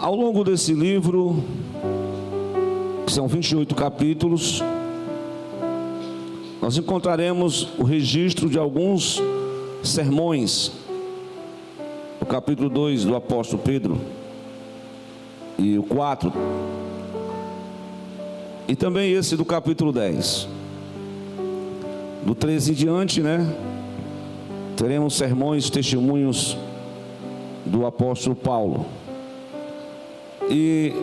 Ao longo desse livro, que são 28 capítulos, nós encontraremos o registro de alguns sermões. O capítulo 2 do apóstolo Pedro e o 4, e também esse do capítulo 10. Do 13 em diante, teremos sermões, testemunhos do apóstolo Paulo. E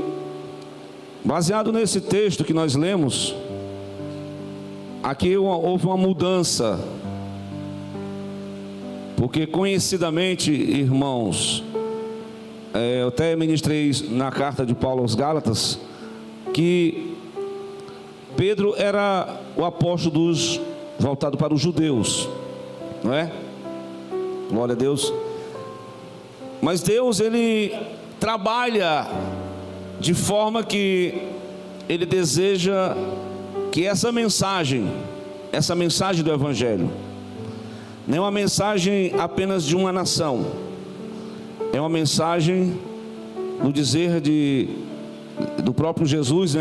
baseado nesse texto que nós lemos, aqui houve uma mudança, porque conhecidamente, irmãos, eu até ministrei na carta de Paulo aos Gálatas, que Pedro era o apóstolo voltado para os judeus, não é? Glória a Deus. Mas Deus, Ele trabalha de forma que Ele deseja que essa mensagem do Evangelho, não é uma mensagem apenas de uma nação, é uma mensagem no dizer do próprio Jesus,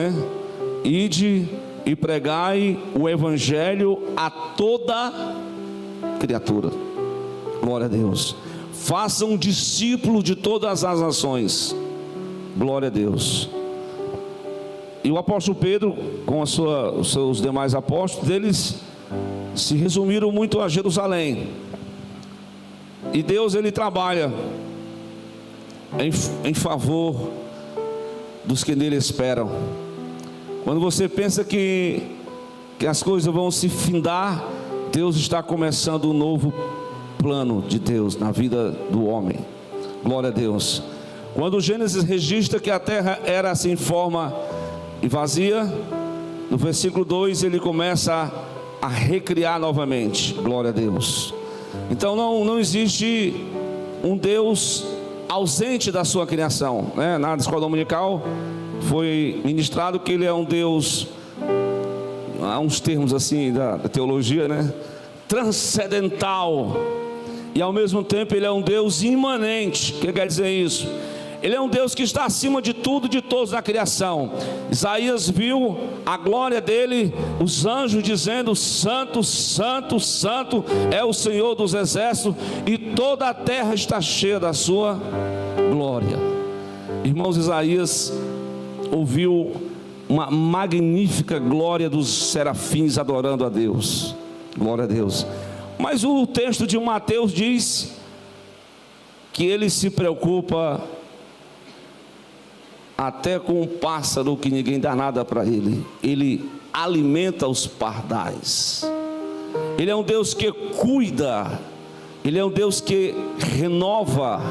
Ide e pregai o Evangelho a toda criatura. Glória a Deus. Façam um discípulo de todas as nações. Glória a Deus. E o apóstolo Pedro, com os seus demais apóstolos, eles se resumiram muito a Jerusalém. E Deus, Ele trabalha em favor dos que nele esperam. Quando você pensa que as coisas vão se findar, Deus está começando um novo plano de Deus na vida do homem. Glória a Deus. Quando o Gênesis registra que a terra era sem forma e vazia, no versículo 2 ele começa a recriar novamente. Glória a Deus. Então não existe um Deus ausente da sua criação, Na escola dominical foi ministrado que Ele é um Deus, há uns termos assim da teologia, transcendental, e ao mesmo tempo Ele é um Deus imanente. O que quer dizer isso? Ele é um Deus que está acima de tudo e de todos na criação. Isaías viu a glória dele, os anjos dizendo: Santo, Santo, Santo é o Senhor dos exércitos, e toda a terra está cheia da sua glória. Irmãos, Isaías ouviu uma magnífica glória dos serafins adorando a Deus. Glória a Deus. Mas o texto de Mateus diz que ele se preocupa até com um pássaro que ninguém dá nada para ele. Ele alimenta os pardais. Ele é um Deus que cuida. Ele é um Deus que renova.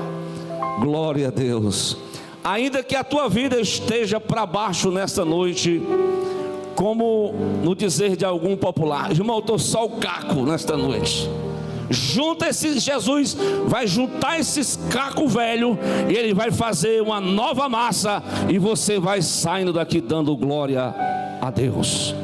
Glória a Deus. Ainda que a tua vida esteja para baixo nesta noite, como no dizer de algum popular: irmão, eu estou só o caco nesta noite. Jesus vai juntar esses cacos velhos, e Ele vai fazer uma nova massa, e você vai saindo daqui dando glória a Deus.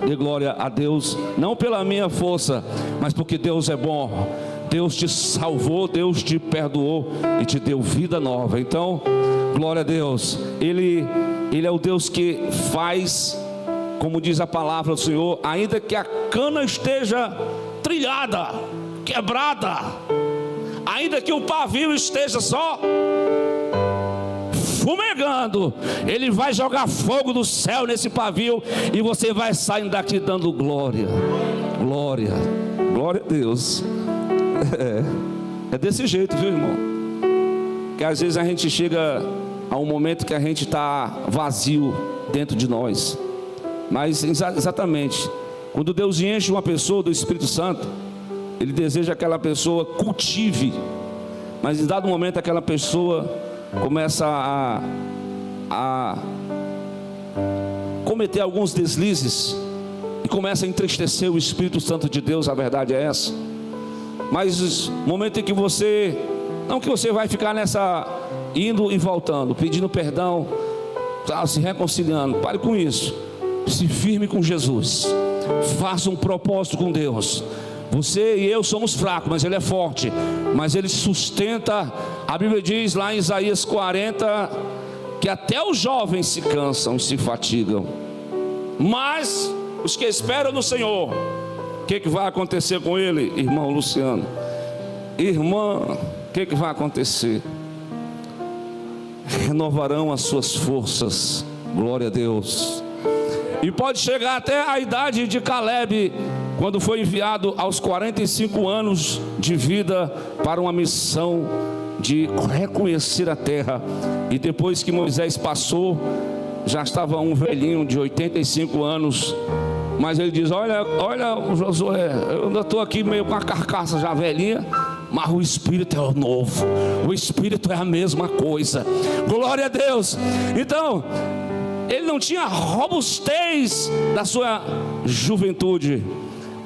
Dê glória a Deus, não pela minha força, mas porque Deus é bom. Deus te salvou, Deus te perdoou e te deu vida nova. Então, glória a Deus. Ele é o Deus que faz, como diz a palavra do Senhor, ainda que a cana esteja trilhada, quebrada, ainda que o pavio esteja só fumegando, Ele vai jogar fogo do céu nesse pavio, e você vai saindo daqui dando glória. Glória, glória a Deus. É desse jeito, viu, irmão? Que às vezes a gente chega a um momento que a gente está vazio dentro de nós. Mas exatamente, quando Deus enche uma pessoa do Espírito Santo, Ele deseja que aquela pessoa cultive. Mas em dado momento aquela pessoa começa a cometer alguns deslizes, e começa a entristecer o Espírito Santo de Deus. A verdade é essa. Mas momento em que você, não que você vai ficar nessa, indo e voltando, pedindo perdão, se reconciliando, pare com isso. Se firme com Jesus, faça um propósito com Deus. Você e eu somos fracos, mas Ele é forte, mas Ele sustenta A Bíblia diz lá em Isaías 40 que até os jovens se cansam e se fatigam, mas os que esperam no Senhor, o que vai acontecer com ele, irmão Luciano? Irmã, o que vai acontecer? Renovarão as suas forças, glória a Deus. E pode chegar até a idade de Caleb, quando foi enviado aos 45 anos de vida para uma missão de reconhecer a terra. E depois que Moisés passou, já estava um velhinho de 85 anos. Mas ele diz: olha Josué, eu ainda estou aqui meio com a carcaça já velhinha, mas o Espírito é o novo, o Espírito é a mesma coisa, glória a Deus. Então, ele não tinha a robustez da sua juventude,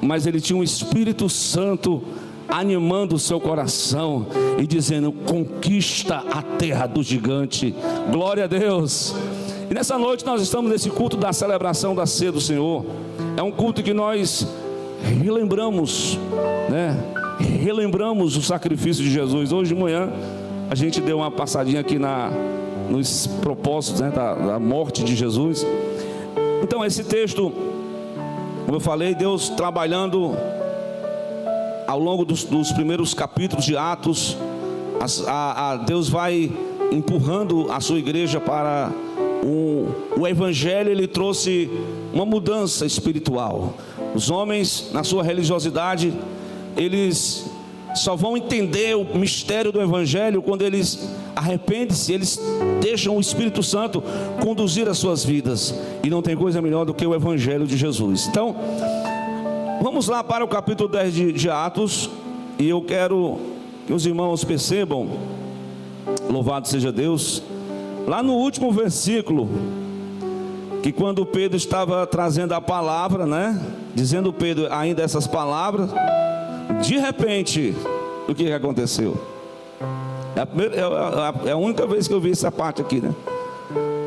mas ele tinha um Espírito Santo animando o seu coração e dizendo: conquista a terra do gigante, glória a Deus. E nessa noite nós estamos nesse culto da celebração da ceia do Senhor. É um culto que nós relembramos, relembramos o sacrifício de Jesus. Hoje de manhã a gente deu uma passadinha aqui nos propósitos, da morte de Jesus. Então esse texto, como eu falei, Deus trabalhando ao longo dos primeiros capítulos de Atos, Deus vai empurrando a sua igreja para o Evangelho. Ele trouxe uma mudança espiritual. Os homens, na sua religiosidade, eles só vão entender o mistério do Evangelho quando eles arrependem-se, eles deixam o Espírito Santo conduzir as suas vidas. E não tem coisa melhor do que o Evangelho de Jesus. Então, vamos lá para o capítulo 10 de Atos. E eu quero que os irmãos percebam, louvado seja Deus, lá no último versículo, que quando Pedro estava trazendo a palavra, dizendo Pedro ainda essas palavras, de repente, o que aconteceu? É a única vez que eu vi essa parte aqui,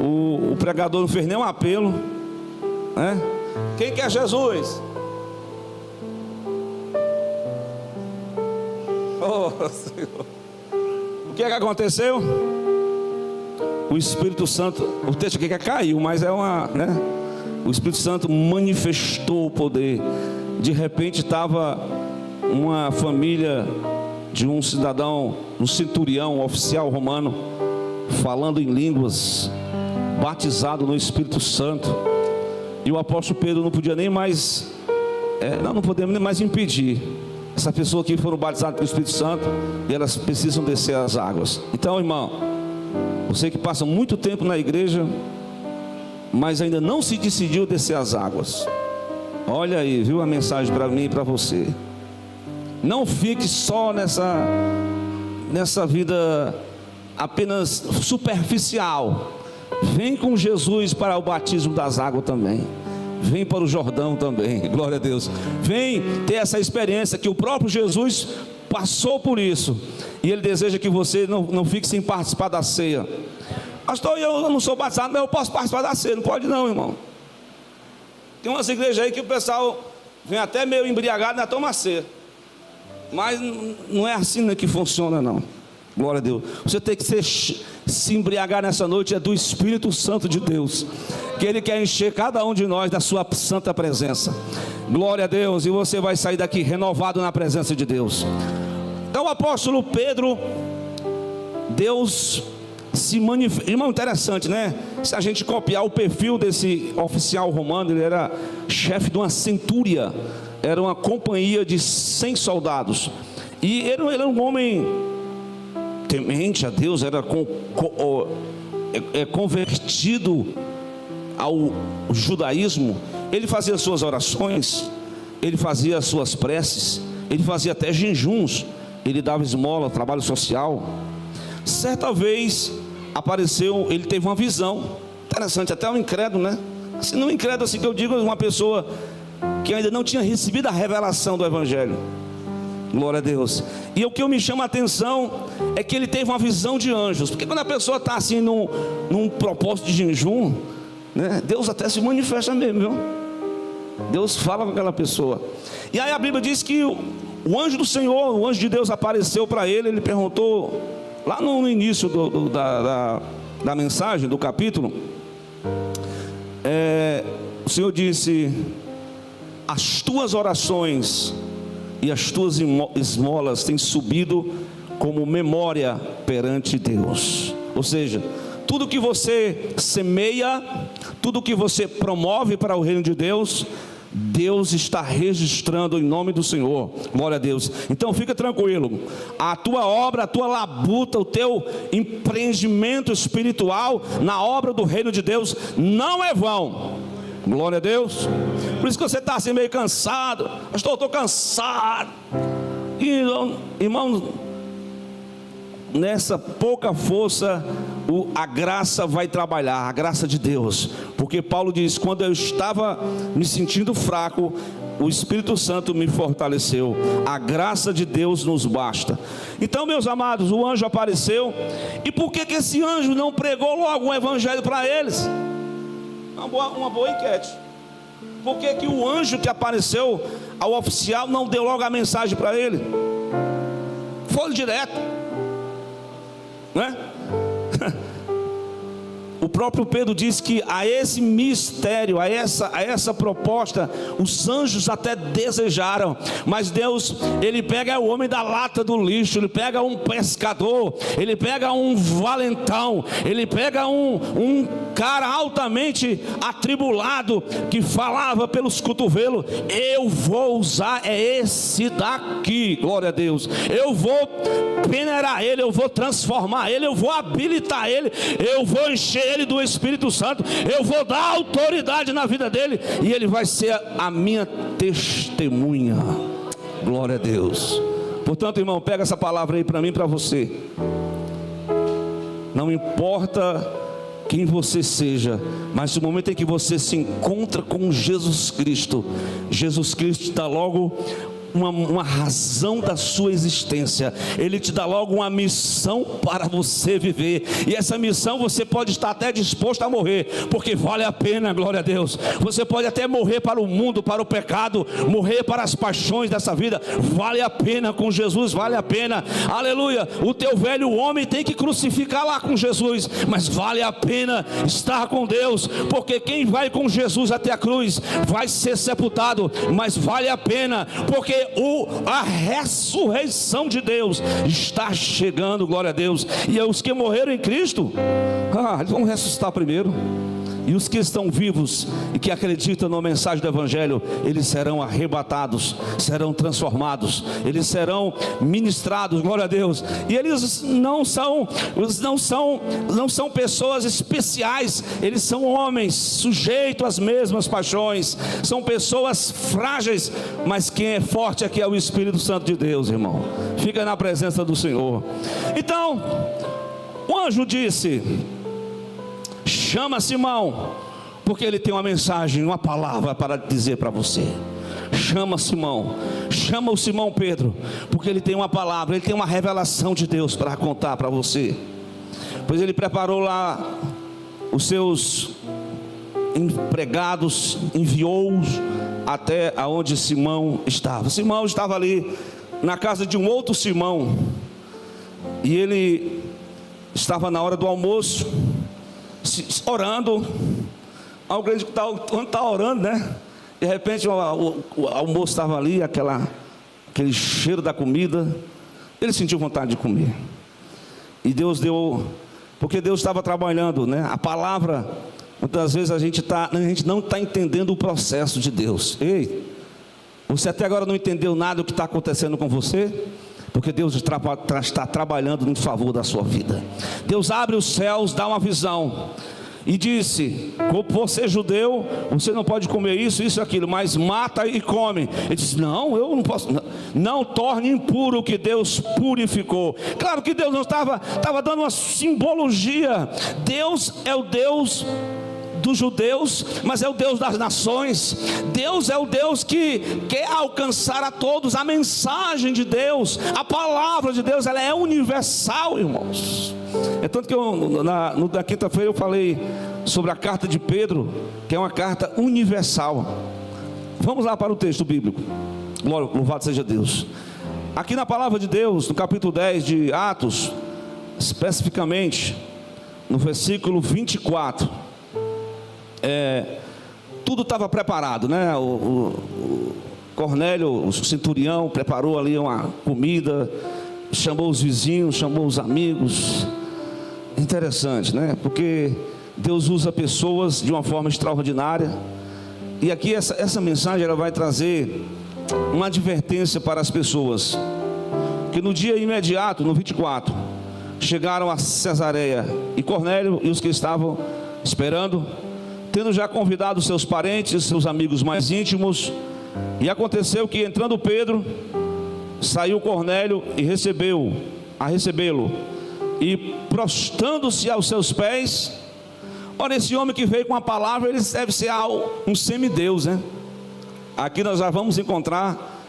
O pregador não fez nenhum apelo, Quem quer Jesus? Oh, Senhor. O que aconteceu? O Espírito Santo, o texto aqui caiu, mas o Espírito Santo manifestou o poder. De repente estava uma família de um cidadão, um centurião, um oficial romano, falando em línguas, batizado no Espírito Santo. E o apóstolo Pedro não podia nem mais, não podemos nem mais impedir. Essa pessoa aqui foram batizadas pelo Espírito Santo e elas precisam descer as águas. Então, irmão, você que passa muito tempo na igreja, mas ainda não se decidiu descer as águas, olha aí, viu a mensagem para mim e para você. Não fique só nessa vida apenas superficial. Vem com Jesus para o batismo das águas também. Vem para o Jordão também, glória a Deus. Vem ter essa experiência que o próprio Jesus passou por isso. E Ele deseja que você não fique sem participar da ceia. Pastor, eu não sou batizado, mas eu posso participar da ceia. Não pode não, irmão. Tem umas igrejas aí que o pessoal vem até meio embriagado na toma ceia. Mas não é assim que funciona não. Glória a Deus. Você tem que se embriagar nessa noite do Espírito Santo de Deus, que Ele quer encher cada um de nós da sua santa presença. Glória a Deus. E você vai sair daqui renovado na presença de Deus. Então o apóstolo Pedro, Deus se manifesta. Irmão, interessante, se a gente copiar o perfil desse oficial romano, ele era chefe de uma centúria, era uma companhia de 100 soldados. E ele era um homem temente a Deus, era convertido ao judaísmo. Ele fazia suas orações, ele fazia suas preces, ele fazia até jejuns, ele dava esmola, trabalho social. Certa vez apareceu, ele teve uma visão interessante, até um incrédulo, assim, não incrédulo assim que eu digo, uma pessoa que ainda não tinha recebido a revelação do Evangelho. Glória a Deus. E o que me chama a atenção é que ele teve uma visão de anjos. Porque quando a pessoa está assim num propósito de jejum, Deus até se manifesta mesmo, viu? Deus fala com aquela pessoa. E aí a Bíblia diz que o anjo do Senhor, o anjo de Deus apareceu para ele. Ele perguntou: lá no início da mensagem, do capítulo, o Senhor disse: as tuas orações e as tuas esmolas têm subido como memória perante Deus. Ou seja, tudo que você semeia, tudo que você promove para o reino de Deus, Deus está registrando em nome do Senhor. Glória a Deus. Então fica tranquilo, a tua obra, a tua labuta, o teu empreendimento espiritual na obra do reino de Deus não é vão. Glória a Deus. Por isso que você está assim meio cansado. Pastor, eu estou cansado. Irmão, nessa pouca força, a graça vai trabalhar, a graça de Deus. Porque Paulo diz: quando eu estava me sentindo fraco, o Espírito Santo me fortaleceu. A graça de Deus nos basta. Então, meus amados, o anjo apareceu. E por que esse anjo não pregou logo um evangelho para eles? Uma boa enquete. Por que o anjo que apareceu ao oficial não deu logo a mensagem para ele? Foi direto, né? O próprio Pedro diz que a esse mistério, a essa proposta, os anjos até desejaram, mas Deus, Ele pega o homem da lata do lixo, Ele pega um pescador, Ele pega um valentão, Ele pega um cara altamente atribulado, que falava pelos cotovelos: eu vou usar esse daqui, glória a Deus, eu vou peneirar ele, eu vou transformar ele, eu vou habilitar ele, eu vou encher ele do Espírito Santo, eu vou dar autoridade na vida dele, e ele vai ser a minha testemunha. Glória a Deus. Portanto, irmão, pega essa palavra aí para mim e para você. Não importa quem você seja, mas no momento em que você se encontra com Jesus Cristo dá logo uma razão da sua existência. Ele te dá logo uma missão para você viver, e essa missão você pode estar até disposto a morrer, porque vale a pena. Glória a Deus. Você pode até morrer para o mundo, para o pecado, morrer para as paixões dessa vida, vale a pena. Com Jesus vale a pena, aleluia. O teu velho homem tem que crucificar lá com Jesus, mas vale a pena estar com Deus, porque quem vai com Jesus até a cruz vai ser sepultado, mas vale a pena, porque a ressurreição de Deus está chegando. Glória a Deus. E os que morreram em Cristo, eles vão ressuscitar primeiro. E os que estão vivos e que acreditam na mensagem do Evangelho, eles serão arrebatados, serão transformados, eles serão ministrados. Glória a Deus. E eles não são pessoas especiais, eles são homens sujeitos às mesmas paixões, são pessoas frágeis, mas quem é forte aqui é o Espírito Santo de Deus, irmão. Fica na presença do Senhor. Então, o anjo disse: chama Simão, porque ele tem uma mensagem, uma palavra para dizer para você. Chama Simão, chama o Simão Pedro, porque ele tem uma palavra, ele tem uma revelação de Deus para contar para você. Pois ele preparou lá os seus empregados, enviou-os até aonde Simão estava. Simão estava ali na casa de um outro Simão, e ele estava na hora do almoço, orando. Alguém está orando, né? De repente o almoço estava ali, aquele cheiro da comida. Ele sentiu vontade de comer, e Deus deu, porque Deus estava trabalhando, né? A palavra, muitas vezes a gente não está entendendo o processo de Deus. Ei, você até agora não entendeu nada do que está acontecendo com você? Porque Deus está trabalhando em favor da sua vida. Deus abre os céus, dá uma visão e disse: você é judeu, você não pode comer isso, isso e aquilo, mas mata e come. Ele disse: não, eu não posso. Não torne impuro o que Deus purificou. Claro que Deus não estava dando uma simbologia. Deus é o Deus dos judeus, mas é o Deus das nações. Deus é o Deus que quer alcançar a todos. A mensagem de Deus, a palavra de Deus, ela é universal, irmãos. É tanto que na quinta-feira eu falei sobre a carta de Pedro, que é uma carta universal. Vamos lá para o texto bíblico. Glória, louvado seja Deus. Aqui na palavra de Deus, no capítulo 10 de Atos, especificamente no versículo 24, tudo estava preparado, né? O Cornélio, o centurião, preparou ali uma comida, chamou os vizinhos, chamou os amigos. Interessante, né? Porque Deus usa pessoas de uma forma extraordinária. E aqui essa mensagem ela vai trazer uma advertência para as pessoas, que no dia imediato, no 24, chegaram a Cesareia, e Cornélio e os que estavam esperando, tendo já convidado seus parentes, seus amigos mais íntimos. E aconteceu que, entrando Pedro, saiu Cornélio e recebê-lo, e prostrando-se aos seus pés. Ora, esse homem que veio com a palavra, ele deve ser um semideus, né? Aqui nós já vamos encontrar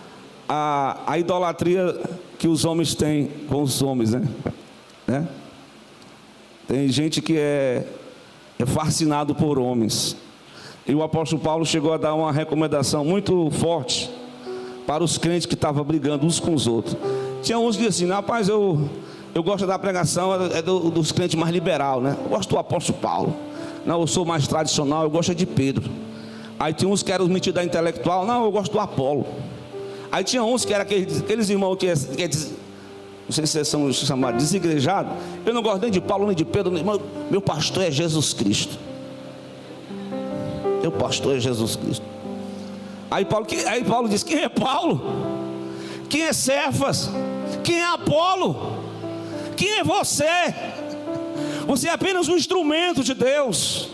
a idolatria que os homens têm com os homens, né? Tem gente que é fascinado por homens. E o apóstolo Paulo chegou a dar uma recomendação muito forte para os crentes que estavam brigando uns com os outros. Tinha uns que diziam assim: rapaz, eu gosto da pregação dos crentes mais liberal, né? Eu gosto do apóstolo Paulo. Não, eu sou mais tradicional, eu gosto de Pedro. Aí tinha uns que eram metidos da intelectual. Não, eu gosto do Apolo. Aí tinha uns que eram aqueles irmãos que não sei se vocês são chamados desigrejados. Eu não gosto nem de Paulo nem de Pedro. Meu pastor é Jesus Cristo. Meu pastor é Jesus Cristo. Aí Paulo diz: quem é Paulo? Quem é Cefas? Quem é Apolo? Quem é você? Você é apenas um instrumento de Deus.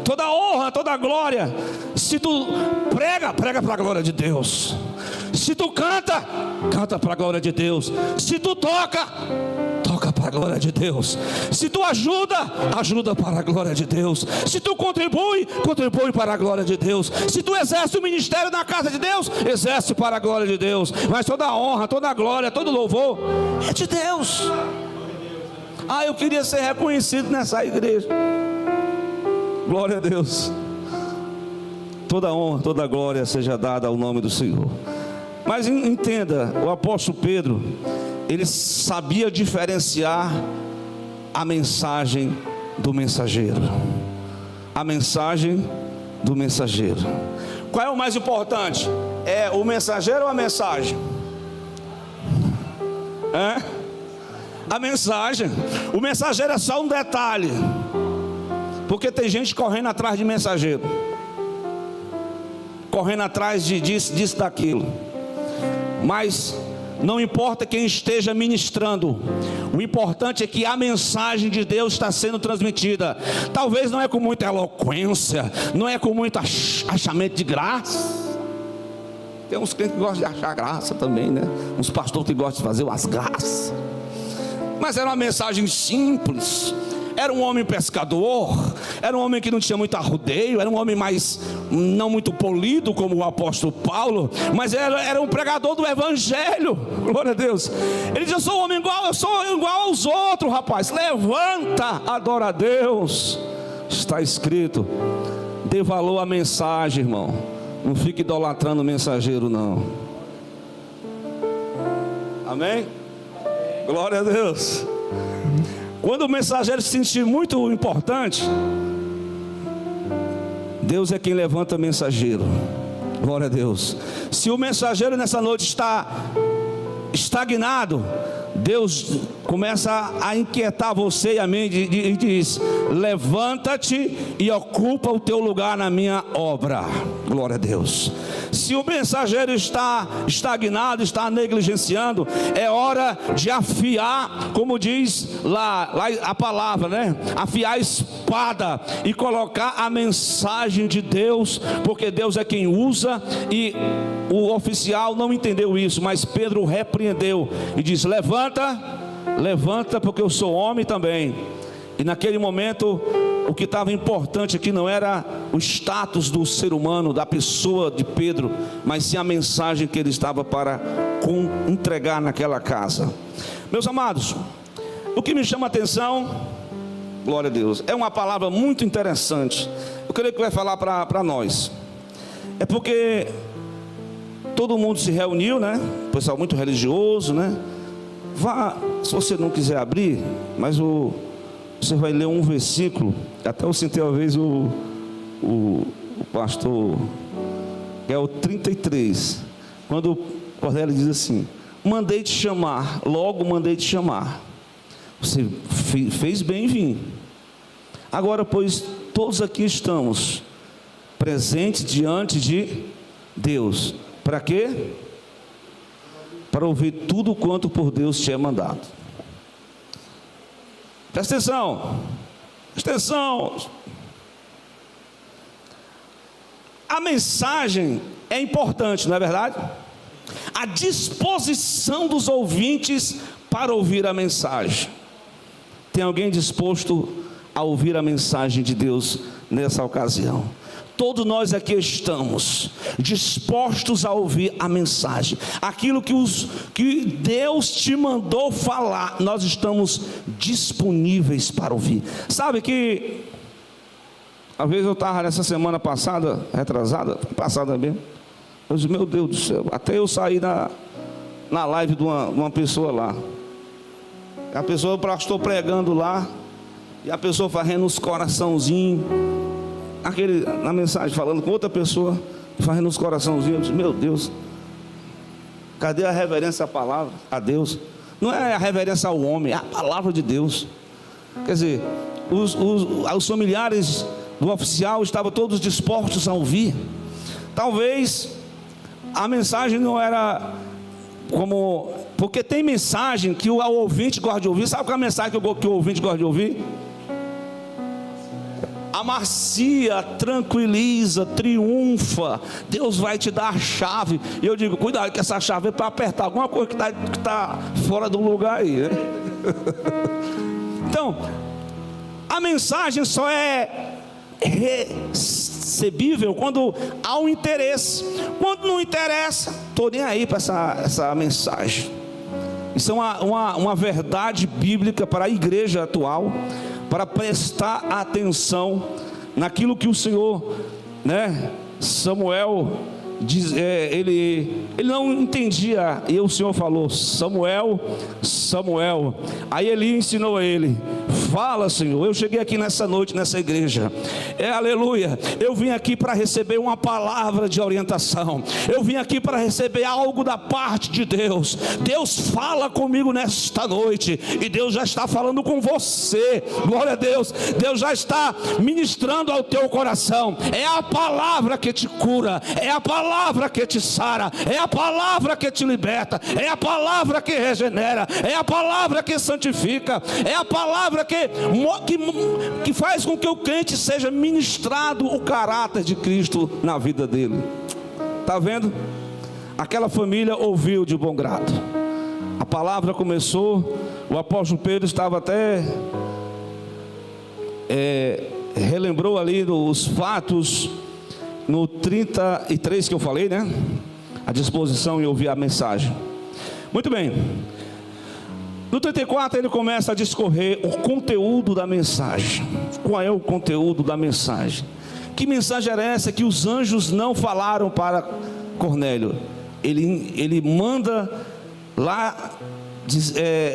Toda honra, toda glória, se tu prega para a glória de Deus. Se tu canta para a glória de Deus. Se tu toca para a glória de Deus. Se tu ajuda para a glória de Deus. Se tu contribui para a glória de Deus. Se tu exerce o ministério na casa de Deus, exerce para a glória de Deus. Mas toda a honra, toda a glória, todo louvor é de Deus. Eu queria ser reconhecido nessa igreja. Glória a Deus. Toda honra, toda glória seja dada ao nome do Senhor. Mas entenda, o apóstolo Pedro, ele sabia diferenciar a mensagem do mensageiro. A mensagem do mensageiro. Qual é o mais importante? É o mensageiro ou a mensagem? A mensagem. O mensageiro é só um detalhe. Porque tem gente correndo atrás de mensageiro, correndo atrás disso, daquilo. Mas não importa quem esteja ministrando, o importante é que a mensagem de Deus está sendo transmitida. Talvez não é com muita eloquência, não é com muito achamento de graça. Tem uns crentes que gostam de achar graça também, né? Uns pastores que gostam de fazer umas graças. Mas era uma mensagem simples. Era um homem pescador, era um homem que não tinha muito arrodeio, era um homem mais, não muito polido como o apóstolo Paulo, mas era um pregador do evangelho. Glória a Deus. Ele diz: eu sou um homem igual, eu sou igual aos outros, rapaz. Levanta, adora a Deus. Está escrito. Dê valor à mensagem, irmão. Não fique idolatrando o mensageiro, não. Amém? Glória a Deus. Quando o mensageiro se sentir muito importante, Deus é quem levanta o mensageiro. Glória a Deus. Se o mensageiro nessa noite está estagnado, Deus começa a inquietar você e a mim e diz: levanta-te e ocupa o teu lugar na minha obra. Glória a Deus. Se o mensageiro está estagnado, está negligenciando, é hora de afiar, como diz lá a palavra, né? Afiar a espada e colocar a mensagem de Deus, porque Deus é quem usa. E o oficial não entendeu isso, mas Pedro o repreendeu e diz: levanta, porque eu sou homem também. E naquele momento, o que estava importante aqui não era o status do ser humano, da pessoa de Pedro, mas sim a mensagem que ele estava para entregar naquela casa. Meus amados, o que me chama a atenção, glória a Deus, é uma palavra muito interessante. Eu creio que vai falar para nós. É porque todo mundo se reuniu, né? O pessoal muito religioso, né? Vá, se você não quiser abrir, mas você vai ler um versículo. Até eu sentei uma vez o pastor, que é o 33, quando o Cornélio diz assim: mandei te chamar, logo mandei te chamar. Você fez bem em vir. Agora, pois, todos aqui estamos presentes diante de Deus. Para quê? Para ouvir tudo quanto por Deus te é mandado. Presta atenção. Presta atenção. A mensagem é importante, não é verdade? A disposição dos ouvintes para ouvir a mensagem. Tem alguém disposto a ouvir a mensagem de Deus nessa ocasião? Todos nós aqui estamos dispostos a ouvir a mensagem. Aquilo que Deus te mandou falar, nós estamos disponíveis para ouvir. Sabe que às vezes eu estava nessa semana passada, passada mesmo, eu disse: meu Deus do céu, até eu saí na live de uma pessoa lá. A pessoa, o pastor pregando lá, e a pessoa fazendo os coraçãozinhos, na mensagem, falando com outra pessoa, fazendo os coraçãozinhos. Eu disse: meu Deus, cadê a reverência à palavra, a Deus? Não é a reverência ao homem, é a palavra de Deus. Quer dizer, os familiares do oficial estavam todos dispostos a ouvir. Talvez a mensagem não era como... Porque tem mensagem que o ouvinte gosta de ouvir. Sabe qual é a mensagem que o ouvinte gosta de ouvir? Amacia, tranquiliza, triunfa. Deus vai te dar a chave. E eu digo: cuidado, que essa chave é para apertar alguma coisa que está fora do lugar aí, né? Então, a mensagem só é recebível quando há um interesse. Quando não interessa, estou nem aí para essa mensagem. Isso é uma verdade bíblica para a igreja atual, para prestar atenção naquilo que o Senhor, né, Samuel diz, ele não entendia, e o Senhor falou: Samuel, Samuel. Aí ele ensinou a ele: fala, Senhor, eu cheguei aqui nessa noite, nessa igreja, aleluia, eu vim aqui para receber uma palavra de orientação, eu vim aqui para receber algo da parte de Deus. Deus fala comigo nesta noite, e Deus já está falando com você, glória a Deus. Deus já está ministrando ao teu coração. É a palavra que te cura, é a palavra que te sara, é a palavra que te liberta, é a palavra que regenera, é a palavra que santifica, é a palavra que faz com que o crente seja ministrado o caráter de Cristo na vida dele. Está vendo? Aquela família ouviu de bom grado. A palavra começou. O apóstolo Pedro estava até relembrou ali os fatos no 33 que eu falei, né? A disposição em ouvir a mensagem. Muito bem. No 34 ele começa a discorrer o conteúdo da mensagem. Qual é o conteúdo da mensagem? Que mensagem era essa que os anjos não falaram para Cornélio? Ele manda lá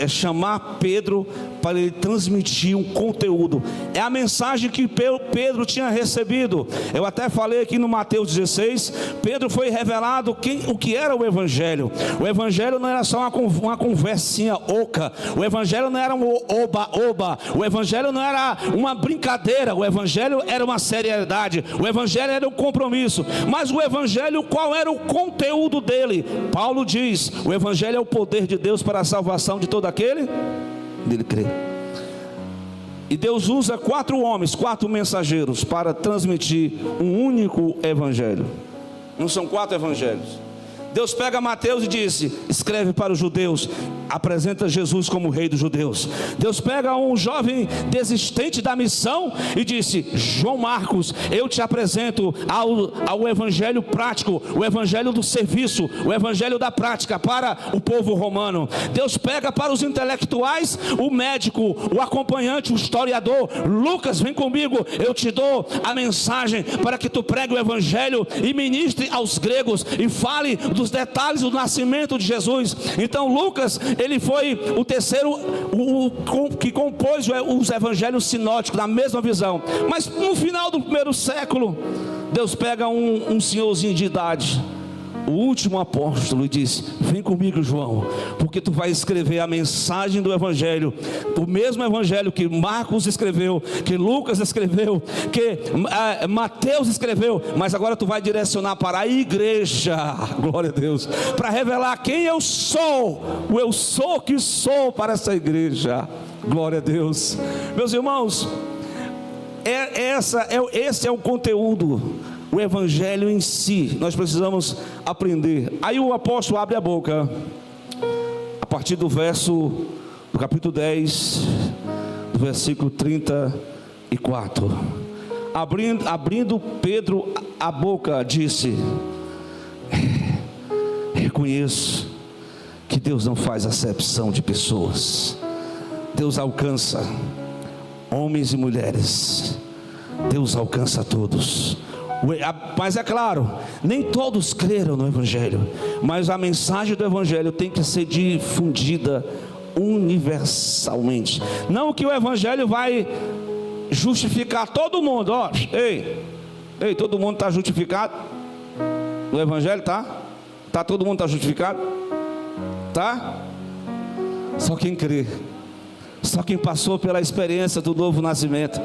chamar Pedro para ele transmitir um conteúdo. É a mensagem que Pedro tinha recebido. Eu até falei aqui no Mateus 16. Pedro foi revelado o que era o Evangelho. O Evangelho não era só uma conversinha oca. O Evangelho não era um oba-oba. O Evangelho não era uma brincadeira. O Evangelho era uma seriedade. O Evangelho era um compromisso. Mas o Evangelho, qual era o conteúdo dele? Paulo diz: o Evangelho é o poder de Deus para a salvação de todo aquele dele crê. E Deus usa 4 homens, 4 mensageiros para transmitir um único evangelho. Não são 4 evangelhos. Deus pega Mateus e disse: escreve para os judeus, apresenta Jesus como rei dos judeus. Deus pega um jovem desistente da missão e disse: João Marcos, eu te apresento ao evangelho prático, o evangelho do serviço, o evangelho da prática para o povo romano. Deus pega para os intelectuais o médico, o acompanhante, o historiador. Lucas, vem comigo, eu te dou a mensagem para que tu pregue o evangelho e ministre aos gregos e fale dos detalhes do nascimento de Jesus. Então Lucas, ele foi o terceiro que compôs os evangelhos sinóticos, na mesma visão. Mas no final do primeiro século, Deus pega um senhorzinho de idade, o último apóstolo, e diz: vem comigo, João, porque tu vai escrever a mensagem do evangelho, o mesmo evangelho que Marcos escreveu, que Lucas escreveu, que Mateus escreveu, mas agora tu vai direcionar para a igreja, glória a Deus, para revelar quem eu sou, o eu sou que sou para essa igreja, glória a Deus. Meus irmãos, esse é o conteúdo, o evangelho em si. Nós precisamos aprender. Aí o apóstolo abre a boca, a partir do capítulo 10, do versículo 34. Abrindo Pedro a boca, disse: reconheço que Deus não faz acepção de pessoas. Deus alcança homens e mulheres. Deus alcança todos. Mas é claro, nem todos creram no evangelho, mas a mensagem do evangelho tem que ser difundida universalmente. Não que o evangelho vai justificar todo mundo. Ó, ei, todo mundo está justificado no evangelho, tá? Todo mundo está justificado, tá? Só quem crê, só quem passou pela experiência do novo nascimento,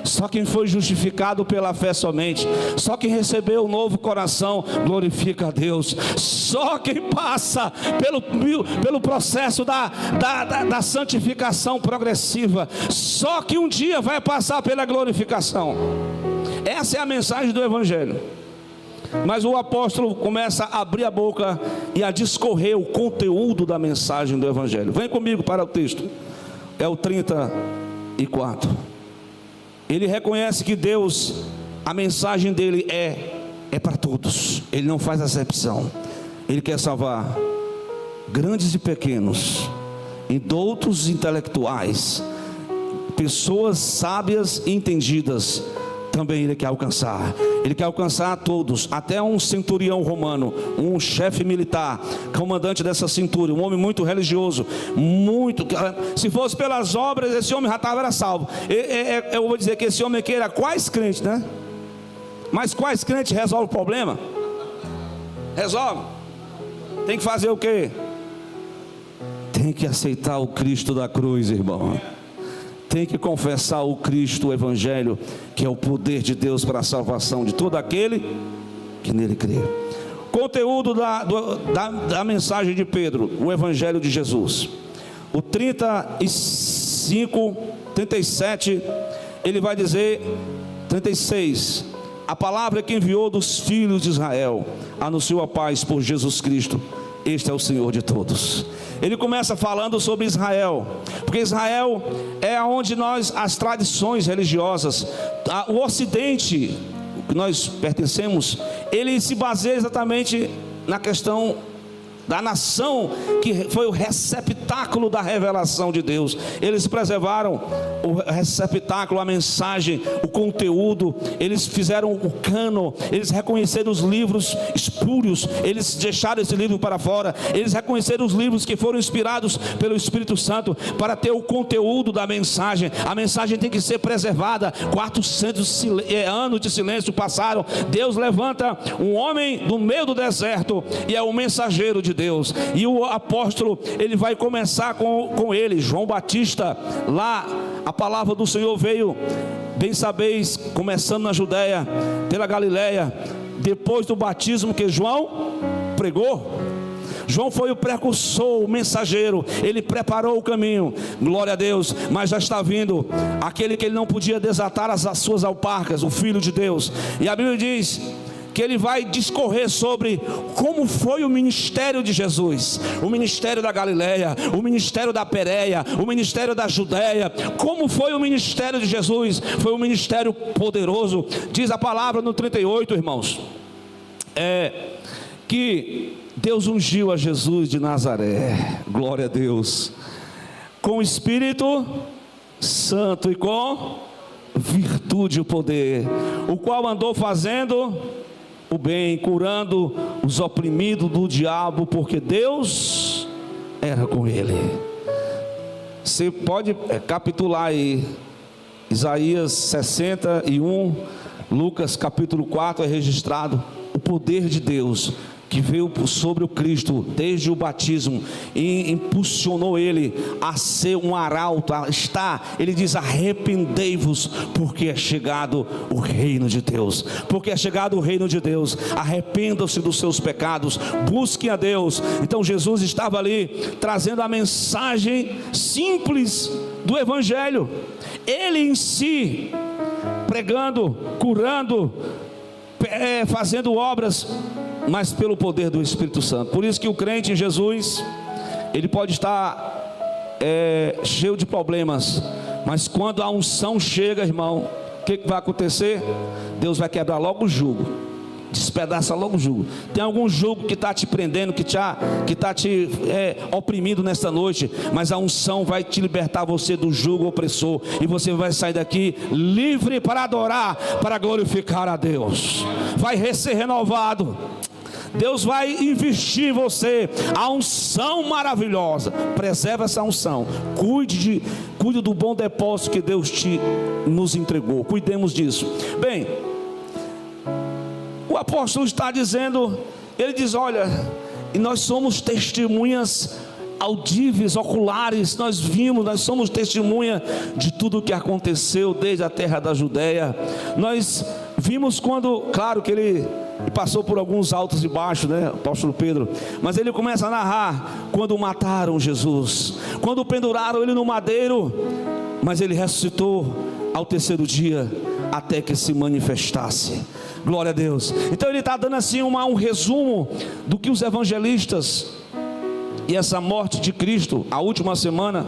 só quem foi justificado pela fé somente, só quem recebeu o novo coração glorifica a Deus. Só quem passa pelo processo da santificação progressiva, só que um dia vai passar pela glorificação. Essa é a mensagem do evangelho. Mas o apóstolo começa a abrir a boca e a discorrer o conteúdo da mensagem do evangelho. Vem comigo para o texto. É o 34. Ele reconhece que Deus, a mensagem dele é para todos. Ele não faz acepção. Ele quer salvar grandes e pequenos, indoutos e intelectuais, pessoas sábias e entendidas. Também ele quer alcançar. Ele quer alcançar a todos, até um centurião romano, um chefe militar, comandante dessa centúria, um homem muito religioso, se fosse pelas obras, esse homem já estava salvo. Eu vou dizer que esse homem aqui era quase crente, né? Mas quase crente resolve o problema? Resolve. Tem que fazer o quê? Tem que aceitar o Cristo da cruz, irmão. Tem que confessar o Cristo, o evangelho, que é o poder de Deus para a salvação de todo aquele que nele crê. Conteúdo da mensagem de Pedro, o evangelho de Jesus. O 37, ele vai dizer, 36, a palavra que enviou dos filhos de Israel, anunciou a paz por Jesus Cristo. Este é o Senhor de todos. Ele começa falando sobre Israel, porque Israel é onde as tradições religiosas, o Ocidente que nós pertencemos, ele se baseia exatamente na questão da nação que foi o receptáculo da revelação de Deus. Eles preservaram o receptáculo, a mensagem, o conteúdo. Eles fizeram o cânon, eles reconheceram os livros espúrios, eles deixaram esse livro para fora. Eles reconheceram os livros que foram inspirados pelo Espírito Santo para ter o conteúdo da mensagem. A mensagem tem que ser preservada. 400 anos de silêncio passaram. Deus levanta um homem do meio do deserto e é o mensageiro de Deus. E o apóstolo, ele vai começar com ele, João Batista. Lá a palavra do Senhor veio, bem sabeis, começando na Judéia, pela Galileia, depois do batismo que João pregou. João foi o precursor, o mensageiro. Ele preparou o caminho, glória a Deus. Mas já está vindo aquele que ele não podia desatar as suas alparcas, o Filho de Deus. E a Bíblia diz que ele vai discorrer sobre como foi o ministério de Jesus, o ministério da Galileia, o ministério da Pérea, o ministério da Judéia. Como foi o ministério de Jesus? Foi um ministério poderoso. Diz a palavra no 38, irmãos, que Deus ungiu a Jesus de Nazaré, glória a Deus, com o Espírito Santo e com virtude e o poder, o qual andou fazendo o bem, curando os oprimidos do diabo, porque Deus era com ele. Você pode capitular aí Isaías 61, Lucas capítulo 4, é registrado o poder de Deus que veio sobre o Cristo desde o batismo e impulsionou ele a ser um arauto, ele diz: arrependei-vos, porque é chegado o reino de Deus. Porque é chegado o reino de Deus, arrependam-se dos seus pecados, busquem a Deus. Então Jesus estava ali trazendo a mensagem simples do Evangelho, ele em si pregando, curando, fazendo obras, mas pelo poder do Espírito Santo. Por isso que o crente em Jesus, ele pode estar cheio de problemas, mas quando a unção chega, irmão, o que vai acontecer? Deus vai quebrar logo o jugo, despedaça logo o jugo. Tem algum jugo que está te prendendo, que está te oprimindo nesta noite, mas a unção vai te libertar você do jugo opressor, e você vai sair daqui livre para adorar, para glorificar a Deus. Vai ser renovado. Deus vai investir em você a unção maravilhosa. Preserva essa unção. Cuide do bom depósito que Deus nos entregou. Cuidemos disso. Bem, o apóstolo está dizendo, ele diz: olha, e nós somos testemunhas audíveis, oculares, nós somos testemunha de tudo o que aconteceu desde a terra da Judéia. Nós vimos quando, claro que ele passou por alguns altos e baixos, né, apóstolo Pedro, mas ele começa a narrar quando mataram Jesus, quando penduraram ele no madeiro, mas ele ressuscitou ao terceiro dia, até que se manifestasse. Glória a Deus. Então ele está dando assim um resumo do que os evangelistas, e essa morte de Cristo, a última semana,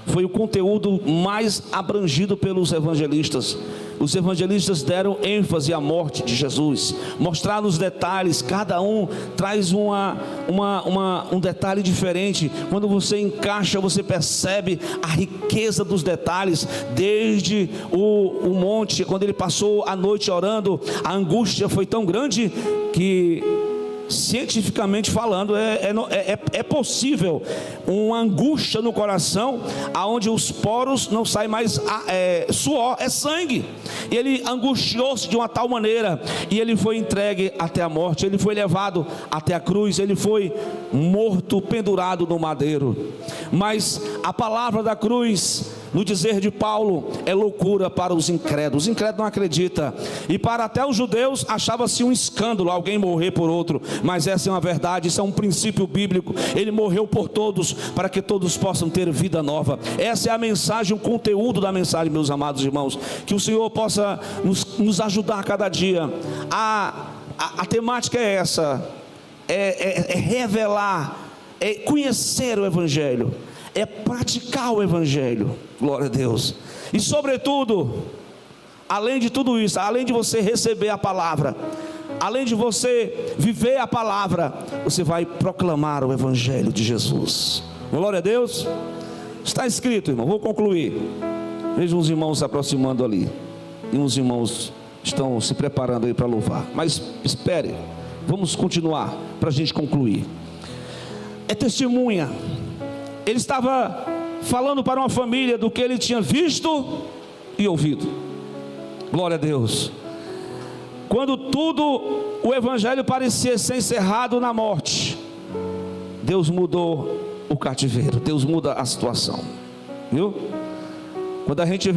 foi o conteúdo mais abrangido pelos evangelistas. Os evangelistas deram ênfase à morte de Jesus, mostraram os detalhes, cada um traz um detalhe diferente. Quando você encaixa, você percebe a riqueza dos detalhes, desde o monte, quando ele passou a noite orando, a angústia foi tão grande que, cientificamente falando, é possível uma angústia no coração, aonde os poros não saem mais suor, é sangue. E ele angustiou-se de uma tal maneira, e ele foi entregue até a morte, ele foi levado até a cruz, ele foi morto, pendurado no madeiro. Mas a palavra da cruz, no dizer de Paulo, é loucura para os incrédulos. Os incrédulos não acreditam, e para até os judeus achava-se um escândalo alguém morrer por outro, mas essa é uma verdade, isso é um princípio bíblico. Ele morreu por todos, para que todos possam ter vida nova. Essa é a mensagem, o conteúdo da mensagem, meus amados irmãos. Que o Senhor possa nos ajudar a cada dia. A temática é essa, é revelar, é conhecer o Evangelho, é praticar o Evangelho. Glória a Deus. E sobretudo, além de tudo isso, além de você receber a palavra, além de você viver a palavra, você vai proclamar o Evangelho de Jesus. Glória a Deus. Está escrito, irmão, vou concluir. Veja uns irmãos se aproximando ali, e uns irmãos estão se preparando aí para louvar. Mas espere, vamos continuar para a gente concluir. É testemunha. Ele estava falando para uma família do que ele tinha visto e ouvido. Glória a Deus. Quando tudo, o Evangelho parecia ser encerrado na morte, Deus mudou o cativeiro, Deus muda a situação. Viu? Quando a gente